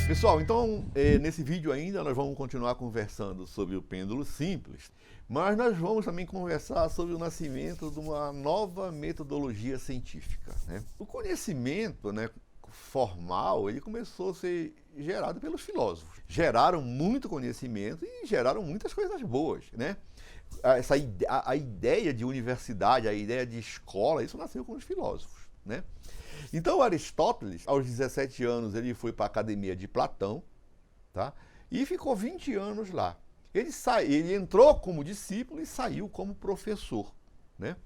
Pessoal, então, nesse vídeo ainda nós vamos continuar conversando sobre o pêndulo simples, mas nós vamos também conversar sobre o nascimento de uma nova metodologia científica, né? O conhecimento, né, formal, ele começou a ser gerado pelos filósofos. Geraram muito conhecimento e geraram muitas coisas boas, né? A ideia de universidade, a ideia de escola, isso nasceu com os filósofos, né? Então Aristóteles, aos 17 anos, ele foi para a academia de Platão, tá? E ficou 20 anos lá. Ele entrou como discípulo e saiu como professor, né?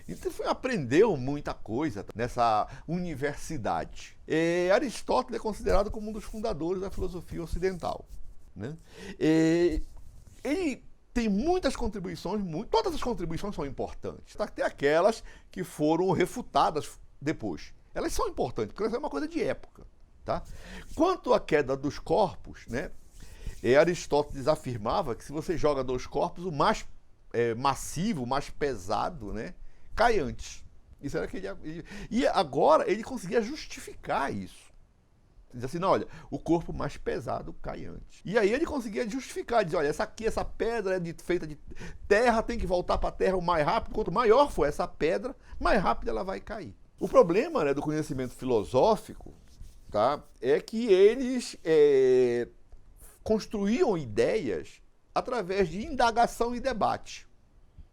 Então aprendeu muita coisa nessa universidade. Aristóteles é considerado como um dos fundadores da filosofia ocidental, né? Ele tem muitas contribuições, todas as contribuições são importantes, até aquelas que foram refutadas depois. Elas são importantes, porque elas são uma coisa de época, tá? Quanto à queda dos corpos, né? Aristóteles afirmava que se você joga dois corpos, o mais massivo, o mais pesado, né, cai antes. Isso era que e agora ele conseguia justificar isso. Diz assim, não, olha, o corpo mais pesado cai antes. E aí ele conseguia justificar, dizer, olha, essa pedra é feita de terra, tem que voltar para a terra o mais rápido, quanto maior for essa pedra, mais rápido ela vai cair. O problema, né, do conhecimento filosófico, tá, é que eles construíam ideias através de indagação e debate,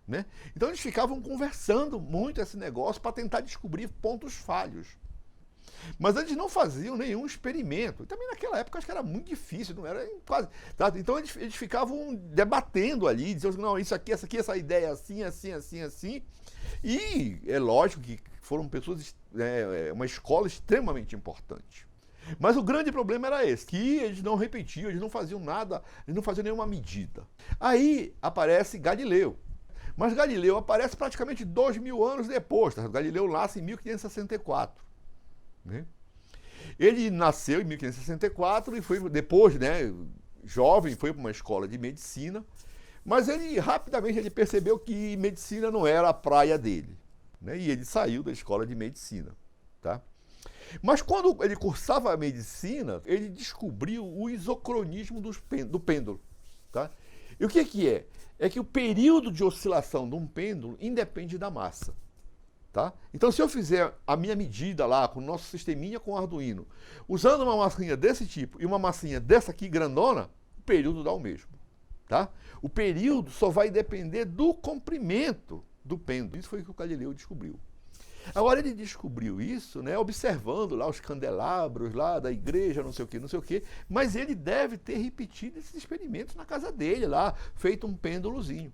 né? Então eles ficavam conversando muito esse negócio para tentar descobrir pontos falhos. Mas eles não faziam nenhum experimento. E também naquela época acho que era muito difícil, não era quase. Tá? Então eles ficavam debatendo ali, dizendo, não, isso aqui, essa ideia assim, assim, assim, assim. E é lógico que foram pessoas, uma escola extremamente importante. Mas o grande problema era esse, que eles não repetiam, eles não faziam nada, eles não faziam nenhuma medida. Aí aparece Galileu. Mas Galileu aparece praticamente 2000 anos depois. Tá? Galileu nasce em 1564. Né? Ele nasceu em 1564 e foi depois, né, jovem, foi para uma escola de medicina, mas ele rapidamente percebeu que medicina não era a praia dele, né? E ele saiu da escola de medicina, tá? Mas quando ele cursava a medicina, ele descobriu o isocronismo do pêndulo, tá? E o que é? É que o período de oscilação de um pêndulo independe da massa. Tá? Então, se eu fizer a minha medida lá com o nosso sisteminha com o Arduino, usando uma massinha desse tipo e uma massinha dessa aqui grandona, o período dá o mesmo. Tá? O período só vai depender do comprimento do pêndulo. Isso foi o que o Galileu descobriu. Agora, ele descobriu isso, né, observando lá os candelabros lá da igreja, não sei o quê, mas ele deve ter repetido esses experimentos na casa dele lá, feito um pêndulozinho.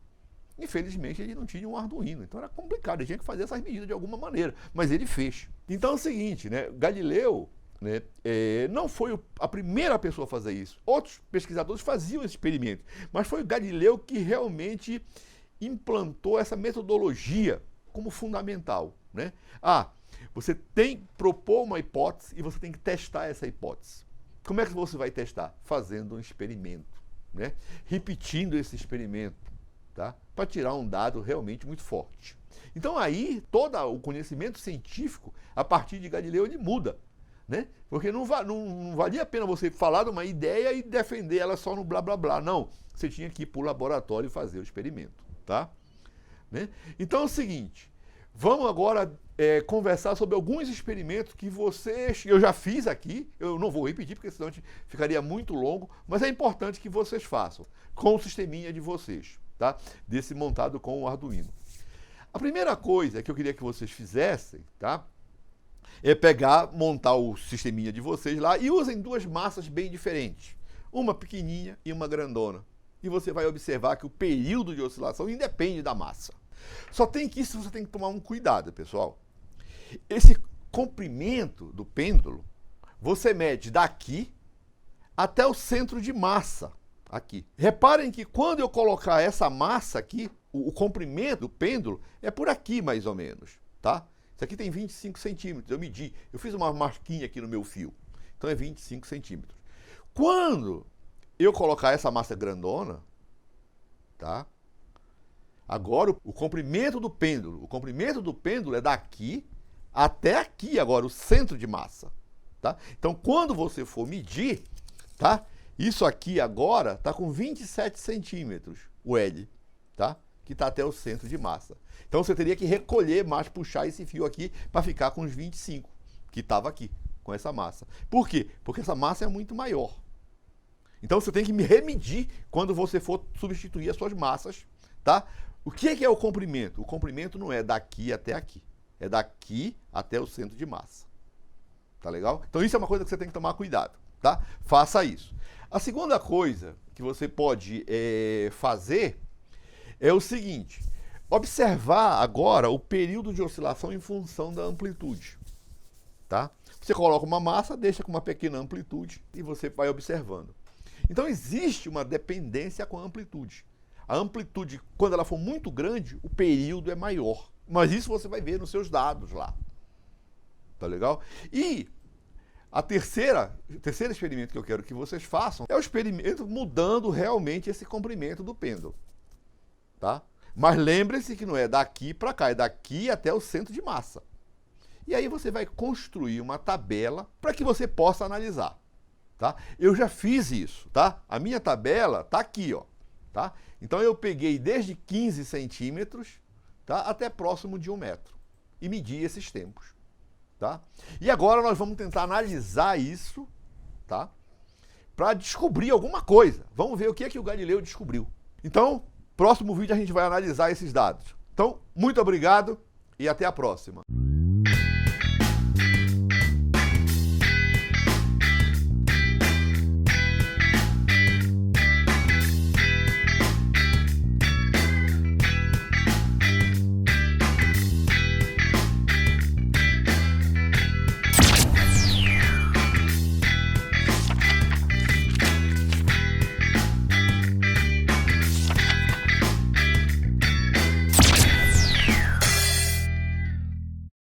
Infelizmente, ele não tinha um Arduino, então era complicado, ele tinha que fazer essas medidas de alguma maneira, mas ele fez. Então é o seguinte, né, Galileu, né, não foi a primeira pessoa a fazer isso. Outros pesquisadores faziam esse experimento, mas foi Galileu que realmente implantou essa metodologia como fundamental, né? Você tem que propor uma hipótese e você tem que testar essa hipótese. Como é que você vai testar? Fazendo um experimento, né? Repetindo esse experimento, tá? Para tirar um dado realmente muito forte. Então aí todo o conhecimento científico, a partir de Galileu, ele muda, né? Porque não valia a pena você falar de uma ideia e defender ela só no blá blá blá. Não, você tinha que ir para o laboratório e fazer o experimento, tá? Né? Então é o seguinte, vamos agora conversar sobre alguns experimentos que eu já fiz aqui, eu não vou repetir porque senão ficaria muito longo, mas é importante que vocês façam com o sisteminha de vocês, tá? Desse montado com o Arduino. A primeira coisa que eu queria que vocês fizessem, tá? É montar o sisteminha de vocês lá e usem duas massas bem diferentes, uma pequenininha e uma grandona. E você vai observar que o período de oscilação independe da massa. Só tem que isso, você tem que tomar um cuidado, pessoal. Esse comprimento do pêndulo, você mede daqui até o centro de massa, aqui. Reparem que quando eu colocar essa massa aqui, o comprimento do pêndulo é por aqui mais ou menos, tá? Isso aqui tem 25 centímetros, eu medi. Eu fiz uma marquinha aqui no meu fio. Então é 25 centímetros. Quando eu colocar essa massa grandona, tá? Agora o comprimento do pêndulo é daqui até aqui agora, o centro de massa, tá? Então quando você for medir, tá? Isso aqui agora tá com 27 centímetros, o L, tá? Que tá até o centro de massa. Então você teria que recolher mais, puxar esse fio aqui para ficar com os 25, que estava aqui, com essa massa. Por quê? Porque essa massa é muito maior. Então você tem que me remedir quando você for substituir as suas massas, tá? O que é o comprimento? O comprimento não é daqui até aqui, é daqui até o centro de massa. Tá legal? Então isso é uma coisa que você tem que tomar cuidado, tá? Faça isso. A segunda coisa que você pode fazer é o seguinte: observar agora o período de oscilação em função da amplitude, tá? Você coloca uma massa, deixa com uma pequena amplitude e você vai observando. Então existe uma dependência com a amplitude. A amplitude, quando ela for muito grande, o período é maior. Mas isso você vai ver nos seus dados lá. Tá legal? E o terceiro experimento que eu quero que vocês façam é o experimento mudando realmente esse comprimento do pêndulo. Tá? Mas lembre-se que não é daqui para cá, é daqui até o centro de massa. E aí você vai construir uma tabela para que você possa analisar. Tá? Eu já fiz isso, tá? A minha tabela tá aqui, ó. Tá? Então eu peguei desde 15 centímetros, tá? Até próximo de 1 metro e medi esses tempos. Tá? E agora nós vamos tentar analisar isso, tá? Para descobrir alguma coisa. Vamos ver o que é que o Galileu descobriu. Então, próximo vídeo a gente vai analisar esses dados. Então, muito obrigado e até a próxima.